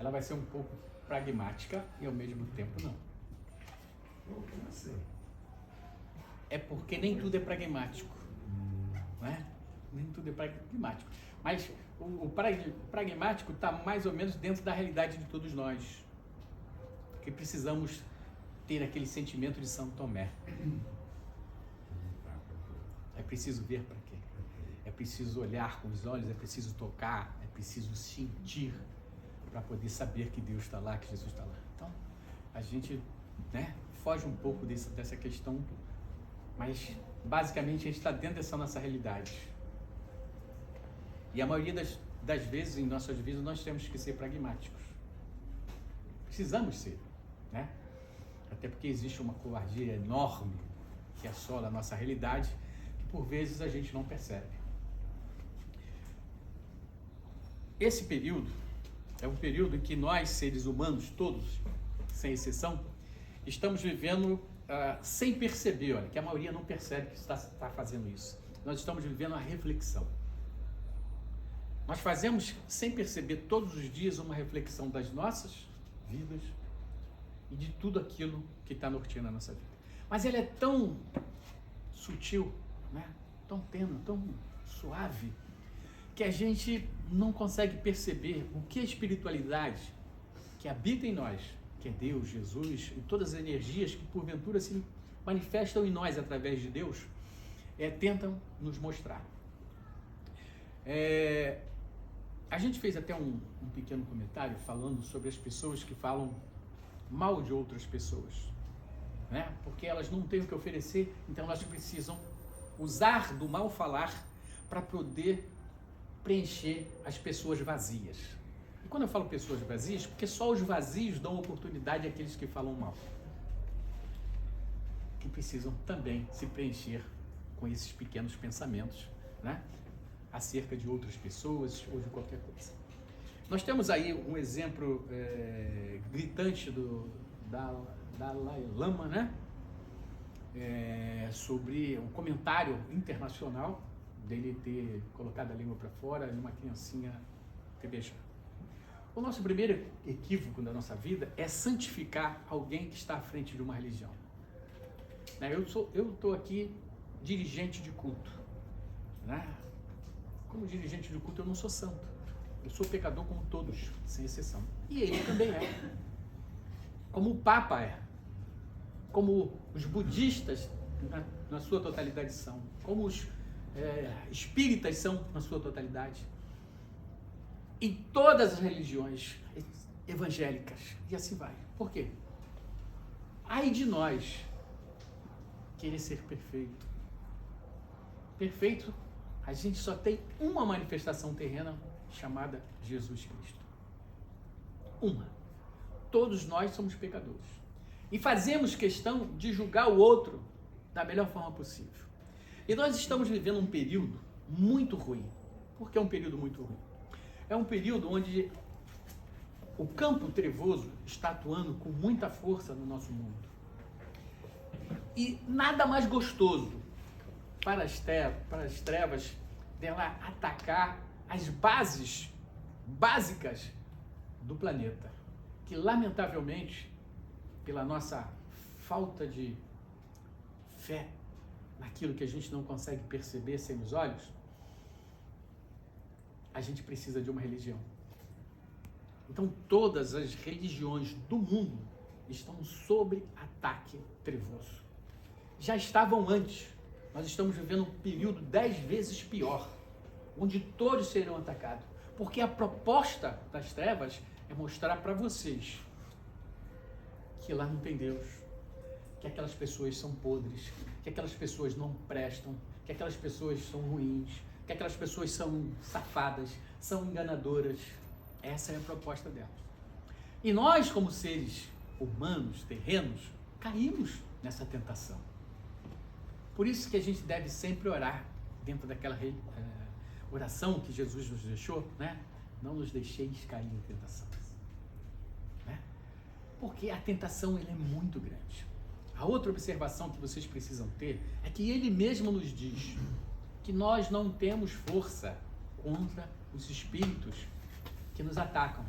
ela vai ser um pouco pragmática e ao mesmo tempo não. Como assim? É porque nem tudo é pragmático, não é? Nem tudo é pragmático. Mas o pragmático está mais ou menos dentro da realidade de todos nós, que precisamos ter aquele sentimento de São Tomé. É preciso ver para quê? É preciso olhar com os olhos, é preciso tocar, é preciso sentir para poder saber que Deus está lá, que Jesus está lá. Então, a gente, foge um pouco dessa questão, mas basicamente a gente está dentro dessa nossa realidade. E a maioria das vezes, em nossas vidas, nós temos que ser pragmáticos. Precisamos ser, né? Até porque existe uma covardia enorme que assola a nossa realidade, que por vezes a gente não percebe. Esse período é um período em que nós, seres humanos, todos, sem exceção, estamos vivendo sem perceber, olha, que a maioria não percebe que está fazendo isso. Nós estamos vivendo a reflexão. Nós fazemos, sem perceber, todos os dias uma reflexão das nossas vidas e de tudo aquilo que está norteando a nossa vida. Mas ela é tão sutil, né? Tão tênue, tão suave, que a gente não consegue perceber o que a espiritualidade que habita em nós, que é Deus, Jesus, e todas as energias que porventura se manifestam em nós através de Deus, tentam nos mostrar. A gente fez até um pequeno comentário falando sobre as pessoas que falam mal de outras pessoas, né? Porque elas não têm o que oferecer, então elas precisam usar do mal falar para poder preencher as pessoas vazias. E quando eu falo pessoas vazias, porque só os vazios dão oportunidade àqueles que falam mal, que precisam também se preencher com esses pequenos pensamentos, né? Acerca de outras pessoas ou de qualquer coisa. Nós temos aí um exemplo gritante do Dalai Lama, né? Sobre um comentário internacional dele ter colocado a língua para fora e uma criancinha ter beijado. O nosso primeiro equívoco da nossa vida é santificar alguém que está à frente de uma religião. Eu estou aqui dirigente de culto, né? Como dirigente de culto eu não sou santo, eu sou pecador como todos, sem exceção. E ele também é. Como o Papa é, como os budistas na sua totalidade são, como os espíritas são na sua totalidade, e todas as religiões evangélicas, e assim vai. Por quê? Ai de nós querer ser perfeito. Perfeito, a gente só tem uma manifestação terrena chamada Jesus Cristo. Uma. Todos nós somos pecadores. E fazemos questão de julgar o outro da melhor forma possível. E nós estamos vivendo um período muito ruim. Por que é um período muito ruim? É um período onde o campo trevoso está atuando com muita força no nosso mundo. E nada mais gostoso para as trevas dela atacar as bases básicas do planeta, que lamentavelmente, pela nossa falta de fé naquilo que a gente não consegue perceber sem os olhos, a gente precisa de uma religião. Então todas as religiões do mundo estão sob ataque trevoso. Já estavam antes. Nós estamos vivendo um período 10 vezes pior, onde todos serão atacados. Porque a proposta das trevas é mostrar para vocês que lá não tem Deus, que aquelas pessoas são podres, que aquelas pessoas não prestam, que aquelas pessoas são ruins, que aquelas pessoas são safadas, são enganadoras. Essa é a proposta delas. E nós, como seres humanos, terrenos, caímos nessa tentação. Por isso que a gente deve sempre orar dentro daquela oração que Jesus nos deixou, né? Não nos deixeis cair em tentação. Né? Porque a tentação é muito grande. A outra observação que vocês precisam ter é que ele mesmo nos diz que nós não temos força contra os espíritos que nos atacam.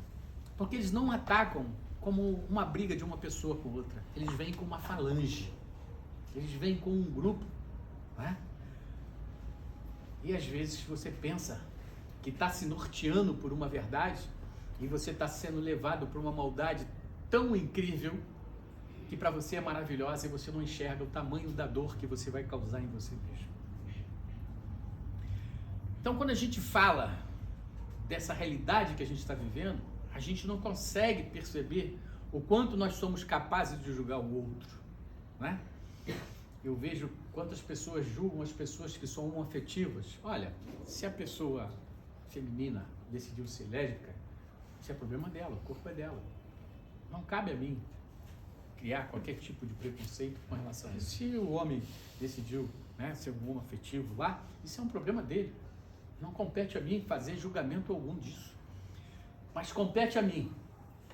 Porque eles não atacam como uma briga de uma pessoa com outra. Eles vêm com uma falange. Eles vêm com um grupo. Né? E às vezes você pensa que está se norteando por uma verdade e você está sendo levado por uma maldade tão incrível que para você é maravilhosa e você não enxerga o tamanho da dor que você vai causar em você mesmo. Então, quando a gente fala dessa realidade que a gente está vivendo, a gente não consegue perceber o quanto nós somos capazes de julgar o outro, né? Eu vejo quantas pessoas julgam as pessoas que são homoafetivas. Olha, se a pessoa feminina decidiu ser lésbica, isso é problema dela, o corpo é dela. Não cabe a mim criar qualquer tipo de preconceito com relação a isso. Se o homem decidiu, né, ser um homoafetivo lá, isso é um problema dele. Não compete a mim fazer julgamento algum disso. Mas compete a mim,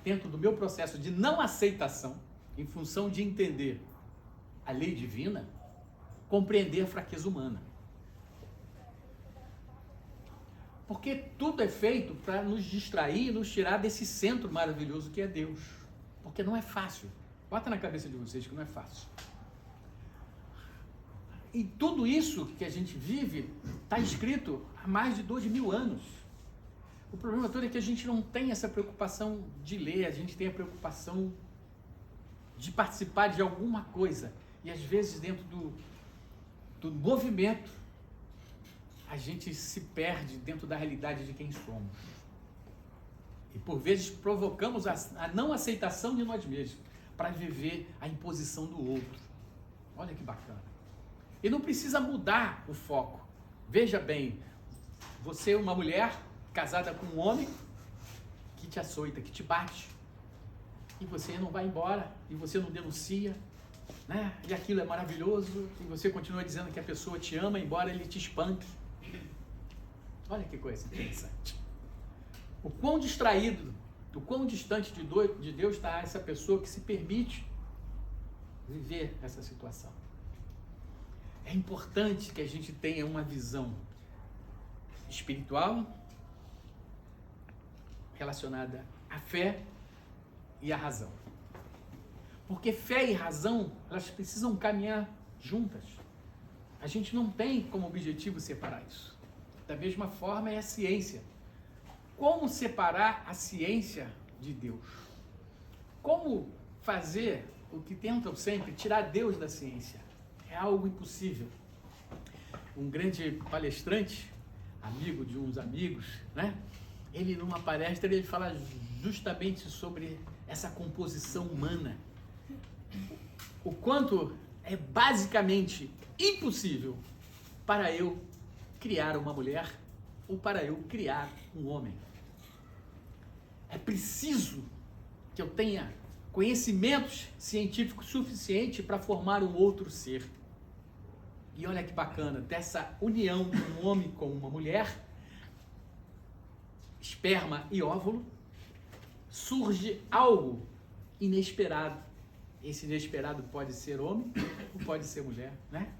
dentro do meu processo de não aceitação, em função de entender a lei divina, compreender a fraqueza humana. Porque tudo é feito para nos distrair e nos tirar desse centro maravilhoso que é Deus. Porque não é fácil. Bota na cabeça de vocês que não é fácil. E tudo isso que a gente vive está escrito há mais de 2.000 anos. O problema todo é que a gente não tem essa preocupação de ler, a gente tem a preocupação de participar de alguma coisa. E às vezes dentro do movimento, a gente se perde dentro da realidade de quem somos. E por vezes provocamos a não aceitação de nós mesmos para viver a imposição do outro. Olha que bacana. E não precisa mudar o foco. Veja bem, você é uma mulher casada com um homem que te açoita, que te bate. E você não vai embora, e você não denuncia, né? E aquilo é maravilhoso, e você continua dizendo que a pessoa te ama, embora ele te espanque. Olha que coisa interessante. O quão distraído, o quão distante de Deus está essa pessoa que se permite viver essa situação. É importante que a gente tenha uma visão espiritual relacionada à fé e à razão. Porque fé e razão, elas precisam caminhar juntas. A gente não tem como objetivo separar isso. Da mesma forma é a ciência. Como separar a ciência de Deus? Como fazer o que tentam sempre, tirar Deus da ciência? É algo impossível. Um grande palestrante, amigo de uns amigos, né? Ele numa palestra, ele fala justamente sobre essa composição humana. O quanto é basicamente impossível para eu criar uma mulher ou para eu criar um homem. É preciso que eu tenha conhecimentos científicos suficientes para formar um outro ser. E olha que bacana, dessa união de um homem com uma mulher, esperma e óvulo, surge algo inesperado. Esse inesperado pode ser homem ou pode ser mulher, né?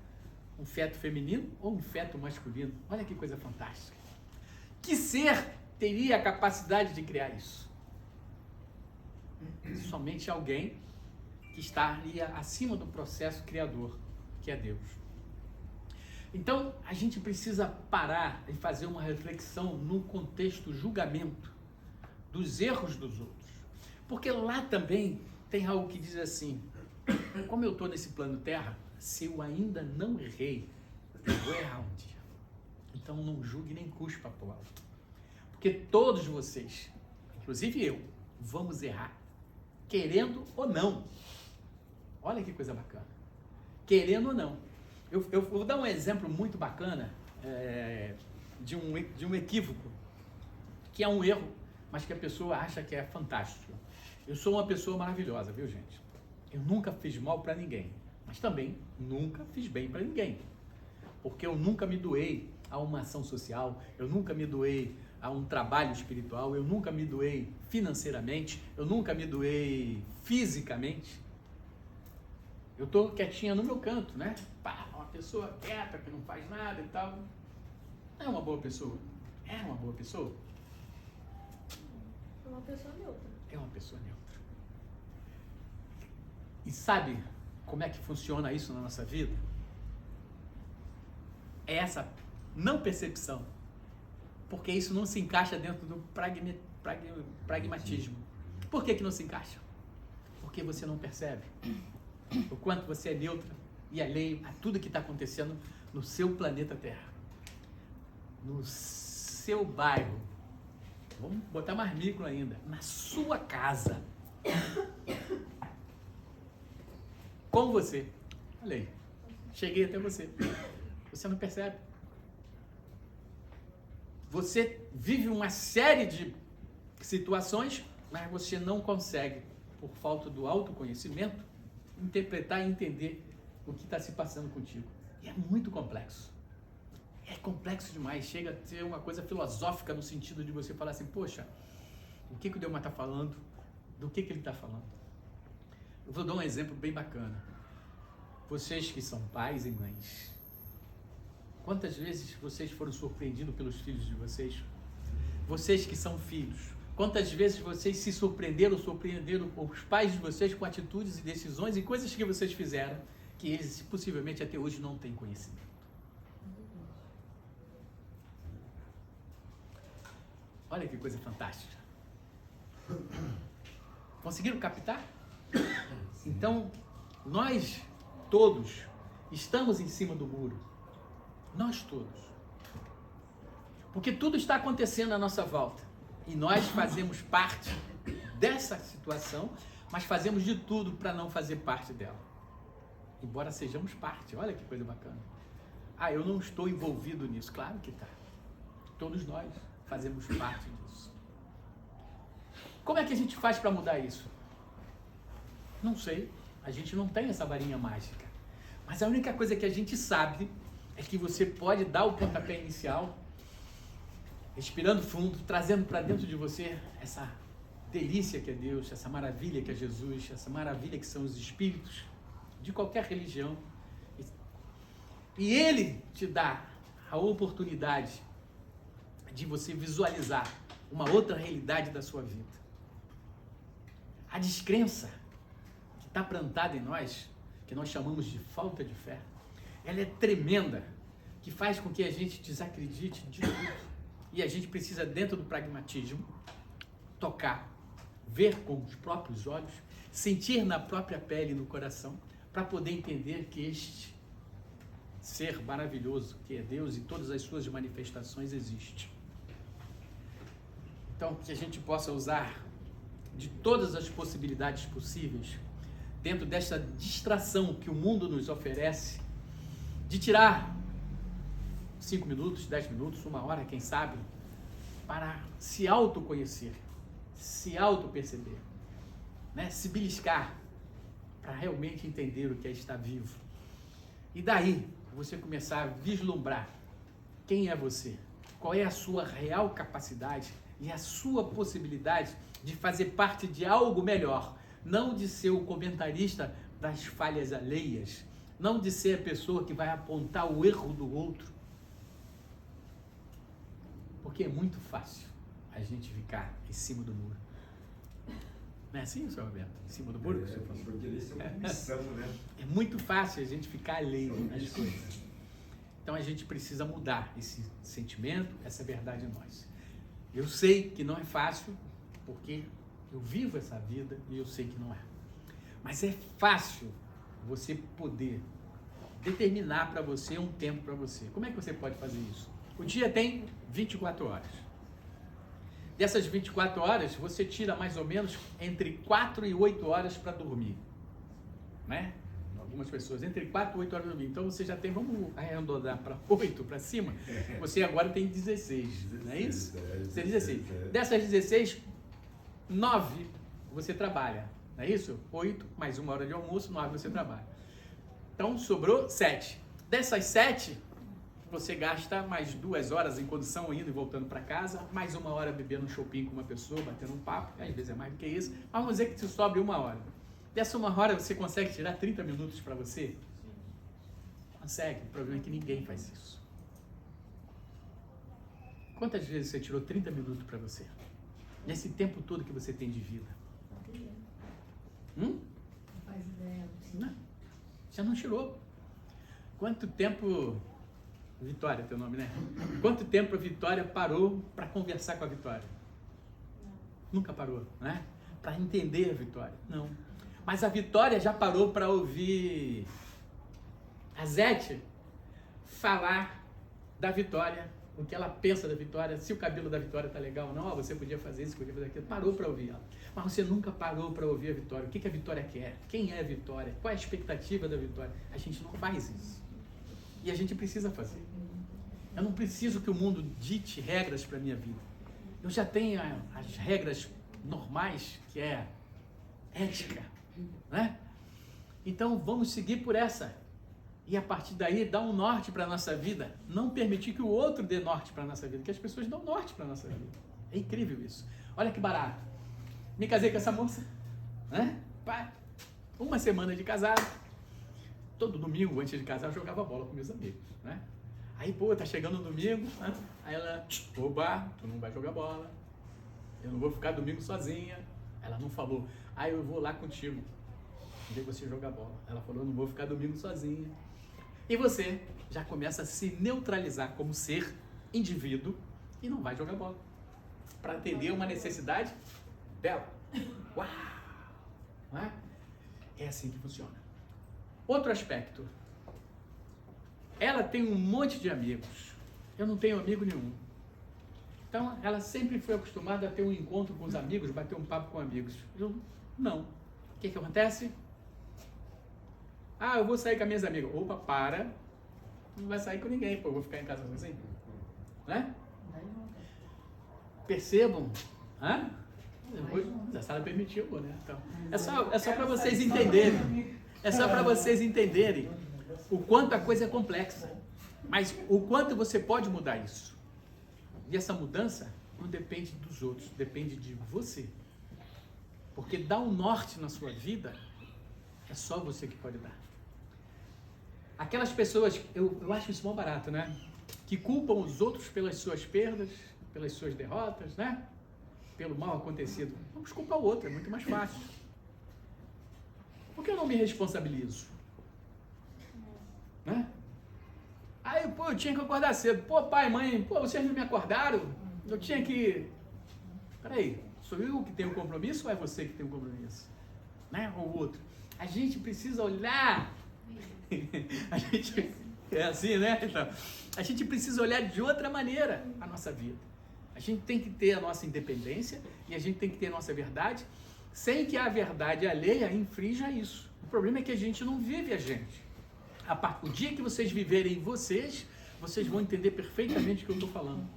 Um feto feminino ou um feto masculino. Olha que coisa fantástica. Que ser teria a capacidade de criar isso? Somente alguém que estaria acima do processo criador, que é Deus. Então, a gente precisa parar e fazer uma reflexão no contexto julgamento dos erros dos outros. Porque lá também tem algo que diz assim, como eu estou nesse plano terra, se eu ainda não errei, eu vou errar um dia. Então não julgue nem cuspa pro alto. Porque todos vocês, inclusive eu, vamos errar, querendo ou não. Olha que coisa bacana. Querendo ou não. Eu vou dar um exemplo muito bacana de um equívoco, que é um erro, mas que a pessoa acha que é fantástico. Eu sou uma pessoa maravilhosa, viu, gente? Eu nunca fiz mal para ninguém, mas também nunca fiz bem para ninguém. Porque eu nunca me doei a uma ação social, eu nunca me doei a um trabalho espiritual, eu nunca me doei financeiramente, eu nunca me doei fisicamente. Eu tô quietinha no meu canto, né? Pá, uma pessoa quieta, que não faz nada e tal. É uma boa pessoa? É uma boa pessoa? É uma pessoa neutra. pessoa neutra. E sabe como é que funciona isso na nossa vida? É essa não percepção. Porque isso não se encaixa dentro do pragmatismo. Por que não se encaixa? Porque você não percebe o quanto você é neutra e alheio a tudo que está acontecendo no seu planeta Terra, no seu bairro, vamos botar mais micro ainda, na sua casa, com você. Olha aí, cheguei até você. Você não percebe. Você vive uma série de situações, mas você não consegue, por falta do autoconhecimento, interpretar e entender o que está se passando contigo. E é muito complexo. É complexo demais. Chega a ser uma coisa filosófica no sentido de você falar assim, poxa, o que o Delmar está falando? Do que ele está falando? Eu vou dar um exemplo bem bacana. Vocês que são pais e mães, quantas vezes vocês foram surpreendidos pelos filhos de vocês? Vocês que são filhos, quantas vezes vocês se surpreenderam os pais de vocês com atitudes e decisões e coisas que vocês fizeram, que eles possivelmente até hoje não têm conhecimento. Olha que coisa fantástica. Conseguiram captar? Então, nós todos estamos em cima do muro. Nós todos. Porque tudo está acontecendo à nossa volta. E nós fazemos parte dessa situação, mas fazemos de tudo para não fazer parte dela. Embora sejamos parte. Olha que coisa bacana. Ah, eu não estou envolvido nisso. Claro que está. Todos nós fazemos parte disso. Como é que a gente faz para mudar isso? Não sei. A gente não tem essa varinha mágica. Mas a única coisa que a gente sabe é que você pode dar o pontapé inicial, respirando fundo, trazendo para dentro de você essa delícia que é Deus, essa maravilha que é Jesus, essa maravilha que são os espíritos de qualquer religião. E Ele te dá a oportunidade de você visualizar uma outra realidade da sua vida. A descrença que está plantada em nós, que nós chamamos de falta de fé, ela é tremenda, que faz com que a gente desacredite de tudo. E a gente precisa, dentro do pragmatismo, tocar, ver com os próprios olhos, sentir na própria pele e no coração, para poder entender que este ser maravilhoso, que é Deus e todas as suas manifestações, existe. Então, que a gente possa usar de todas as possibilidades possíveis, dentro desta distração que o mundo nos oferece, de tirar 5 minutos, 10 minutos, 1 hora, quem sabe, para se autoconhecer, se autoperceber, né? Se beliscar, para realmente entender o que é estar vivo. E daí, você começar a vislumbrar quem é você, qual é a sua real capacidade e a sua possibilidade de fazer parte de algo melhor, não de ser o comentarista das falhas alheias, não de ser a pessoa que vai apontar o erro do outro. Porque é muito fácil a gente ficar em cima do muro. Não é assim, senhor Roberto? Em cima do muro? Que você falou? Porque eles são uma missão, né? É muito fácil a gente ficar alheio nas coisas. Então a gente precisa mudar esse sentimento, essa verdade em nós. Eu sei que não é fácil, porque eu vivo essa vida e eu sei que não é. Mas é fácil você poder determinar para você um tempo para você. Como é que você pode fazer isso? O dia tem 24 horas. Dessas 24 horas, você tira mais ou menos entre 4 e 8 horas para dormir. Né? Algumas pessoas, entre 4 e 8 horas para dormir. Então você já tem, vamos arredondar para 8 para cima, você agora tem 16, não é isso? Você tem 16. Dessas 16, 9 você trabalha, não é isso? 8 mais 1 hora de almoço, 9 você trabalha. Então sobrou 7. Dessas 7, você gasta mais 2 horas em condução, indo e voltando para casa, mais 1 hora bebendo um chopinho com uma pessoa, batendo um papo, às vezes é mais do que isso, mas vamos dizer que se sobre 1 hora. Dessa 1 hora você consegue tirar 30 minutos para você? Consegue, o problema é que ninguém faz isso. Quantas vezes você tirou 30 minutos para você? Nesse tempo todo que você tem de vida. Não faz ideia. Não, já não tirou. Quanto tempo... Vitória, teu nome, né? Quanto tempo a Vitória parou para conversar com a Vitória? Nunca parou, né? Para entender a Vitória. Não. Mas a Vitória já parou para ouvir a Zete falar da Vitória, o que ela pensa da Vitória, se o cabelo da Vitória tá legal ou não, ó, você podia fazer isso, podia fazer aquilo. Parou para ouvir ela. Mas você nunca parou para ouvir a Vitória. O que a Vitória quer? Quem é a Vitória? Qual é a expectativa da Vitória? A gente não faz isso. E a gente precisa fazer. Eu não preciso que o mundo dite regras para a minha vida. Eu já tenho as regras normais, que é ética, né? Então vamos seguir por essa. E a partir daí dar um norte para a nossa vida. Não permitir que o outro dê norte para a nossa vida, que as pessoas dão norte para a nossa vida. É incrível isso. Olha que barato. Me casei com essa moça, né? Uma semana de casado. Todo domingo, antes de casar, eu jogava bola com meus amigos, né? Aí, pô, tá chegando o domingo, né? Aí ela, oba, tu não vai jogar bola. Eu não vou ficar domingo sozinha. Ela não falou, eu vou lá contigo, ver você jogar bola. Ela falou, eu não vou ficar domingo sozinha. E você já começa a se neutralizar como ser, indivíduo, e não vai jogar bola. Para atender uma necessidade dela. Uau! Não é? É assim que funciona. Outro aspecto. Ela tem um monte de amigos. Eu não tenho amigo nenhum. Então, ela sempre foi acostumada a ter um encontro com os amigos, bater um papo com amigos. Eu, não. O que acontece? Eu vou sair com as minhas amigas. Opa, para. Não vai sair com ninguém, pô. Eu vou ficar em casa sozinho. Né? Percebam. A sala permitiu, né? Então, é só para vocês entenderem. É só para vocês entenderem o quanto a coisa é complexa. Mas o quanto você pode mudar isso. E essa mudança não depende dos outros, depende de você. Porque dar um norte na sua vida é só você que pode dar. Aquelas pessoas, eu acho isso mó barato, né? Que culpam os outros pelas suas perdas, pelas suas derrotas, né? Pelo mal acontecido. Vamos culpar o outro, é muito mais fácil. Por que eu não me responsabilizo? Né? Eu tinha que acordar cedo. Pô, pai, mãe, vocês não me acordaram? Eu tinha que... Peraí, sou eu que tenho um compromisso ou é você que tem um compromisso? Né? Ou o outro? A gente precisa olhar... É assim, né? Então, a gente precisa olhar de outra maneira a nossa vida. A gente tem que ter a nossa independência e a gente tem que ter a nossa verdade, sem que a verdade alheia infrinja isso. O problema é que a gente não vive a gente. O dia que vocês viverem vocês vão entender perfeitamente o que eu estou falando.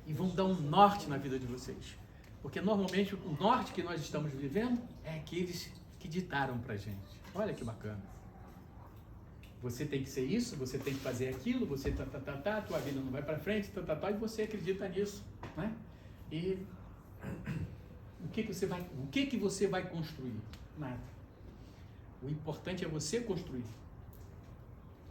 E vão dar um norte na vida de vocês. Porque normalmente o norte que nós estamos vivendo é aqueles que ditaram pra gente. Olha que bacana. Você tem que ser isso, você tem que fazer aquilo, você tua vida não vai para frente, e você acredita nisso, né? E o que você vai construir? Nada. O importante é você construir.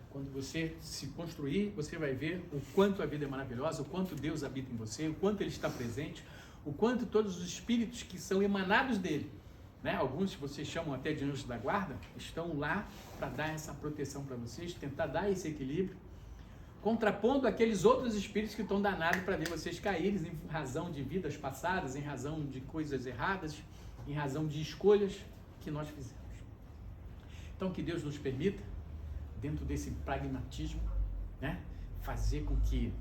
Quando você se construir, você vai ver o quanto a vida é maravilhosa, o quanto Deus habita em você, o quanto Ele está presente, o quanto todos os espíritos que são emanados dele, né? Alguns que vocês chamam até de anjos da guarda, estão lá para dar essa proteção para vocês, tentar dar esse equilíbrio, contrapondo aqueles outros espíritos que estão danados para ver vocês caírem em razão de vidas passadas, em razão de coisas erradas, em razão de escolhas que nós fizemos. Então, que Deus nos permita, dentro desse pragmatismo, né, fazer com que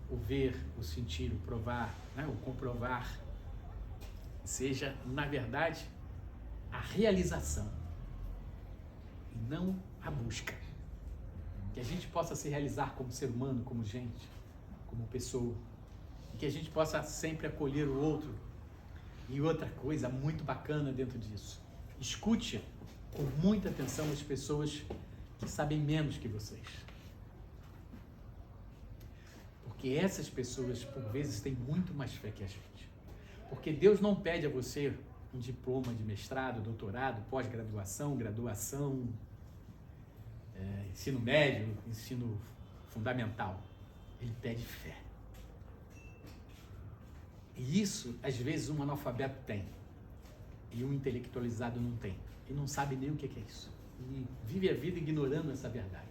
o ver, o sentir, o provar, né, o comprovar, seja, na verdade, a realização e não a busca. Que a gente possa se realizar como ser humano, como gente, como pessoa. E que a gente possa sempre acolher o outro. E outra coisa muito bacana dentro disso. Escute com muita atenção as pessoas que sabem menos que vocês. Porque essas pessoas, por vezes, têm muito mais fé que a gente. Porque Deus não pede a você um diploma de mestrado, doutorado, pós-graduação, graduação, ensino médio, ensino fundamental. Ele pede fé. E isso, às vezes, um analfabeto tem. E um intelectualizado não tem. E não sabe nem o que é isso. E vive a vida ignorando essa verdade.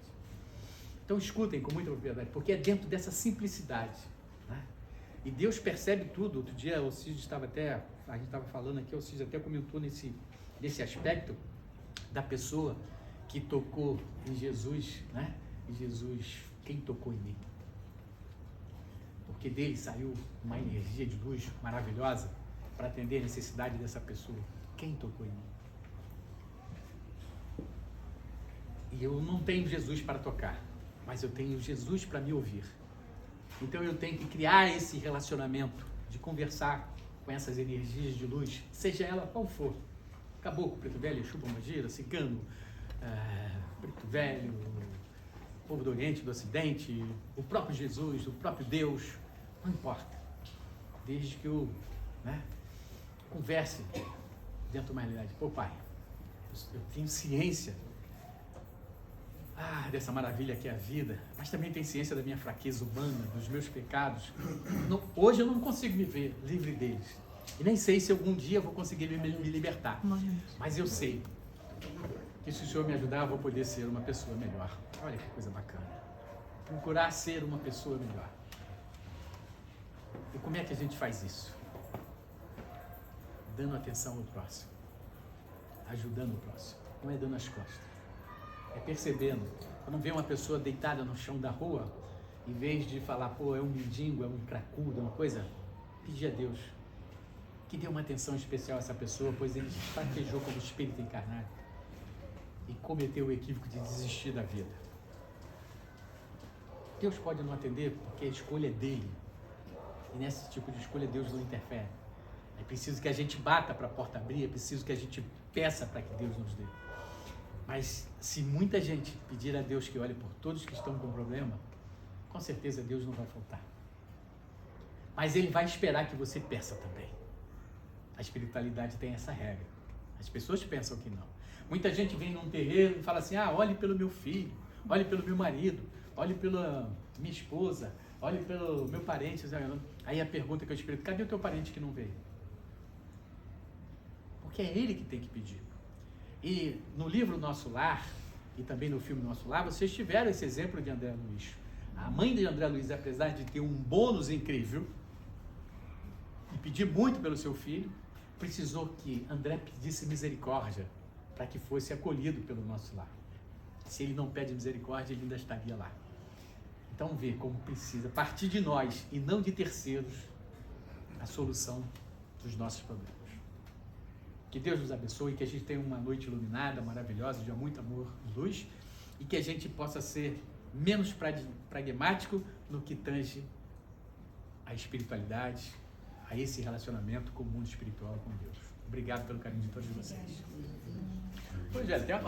Então escutem com muita propriedade, porque é dentro dessa simplicidade, né? E Deus percebe tudo. Outro dia o Cid estava até, a gente estava falando aqui, o Cid até comentou nesse aspecto da pessoa que tocou em Jesus, né? E Jesus, quem tocou em mim? Porque dele saiu uma energia de luz maravilhosa para atender a necessidade dessa pessoa. Quem tocou em mim? E eu não tenho Jesus para tocar, mas eu tenho Jesus para me ouvir. Então eu tenho que criar esse relacionamento de conversar com essas energias de luz, seja ela qual for. Caboclo, Preto Velho, Exu, Pombagira, Cigano, Preto Velho, povo do Oriente, do Ocidente, o próprio Jesus, o próprio Deus, não importa. Desde que eu converse dentro de uma realidade. Pô, Pai, eu tenho ciência dessa maravilha que é a vida, mas também tenho ciência da minha fraqueza humana, dos meus pecados. Hoje eu não consigo me ver livre deles. E nem sei se algum dia eu vou conseguir me libertar. Mas eu sei que se o Senhor me ajudar, eu vou poder ser uma pessoa melhor. Olha que coisa bacana. Procurar ser uma pessoa melhor. E como é que a gente faz isso? Dando atenção ao próximo. Ajudando o próximo. Não é dando as costas. É percebendo. Quando vê uma pessoa deitada no chão da rua, em vez de falar, pô, é um mendigo, é um cracudo, é uma coisa, pedir a Deus que dê uma atenção especial a essa pessoa, pois ele fraquejou como espírito encarnado e cometeu o equívoco de desistir da vida. Deus pode não atender porque a escolha é dele. E nesse tipo de escolha Deus não interfere. É preciso que a gente bata para a porta abrir, é preciso que a gente peça para que Deus nos dê. Mas se muita gente pedir a Deus que olhe por todos que estão com problema, com certeza Deus não vai faltar. Mas Ele vai esperar que você peça também. A espiritualidade tem essa regra. As pessoas pensam que não. Muita gente vem num terreiro e fala assim, olhe pelo meu filho, olhe pelo meu marido, olhe pela minha esposa, olhe pelo meu parente. Aí a pergunta que eu espírito, cadê o teu parente que não veio? Porque é ele que tem que pedir. E no livro Nosso Lar, e também no filme Nosso Lar, vocês tiveram esse exemplo de André Luiz. A mãe de André Luiz, apesar de ter um bônus incrível, e pedir muito pelo seu filho, precisou que André pedisse misericórdia para que fosse acolhido pelo Nosso Lar. Se ele não pede misericórdia, ele ainda estaria lá. Então vê como precisa partir de nós e não de terceiros a solução dos nossos problemas. Que Deus nos abençoe, que a gente tenha uma noite iluminada, maravilhosa, de muito amor e luz, e que a gente possa ser menos pragmático no que tange a espiritualidade, a esse relacionamento com o mundo espiritual, com Deus. Obrigado pelo carinho de todos vocês. Rogério, tem uma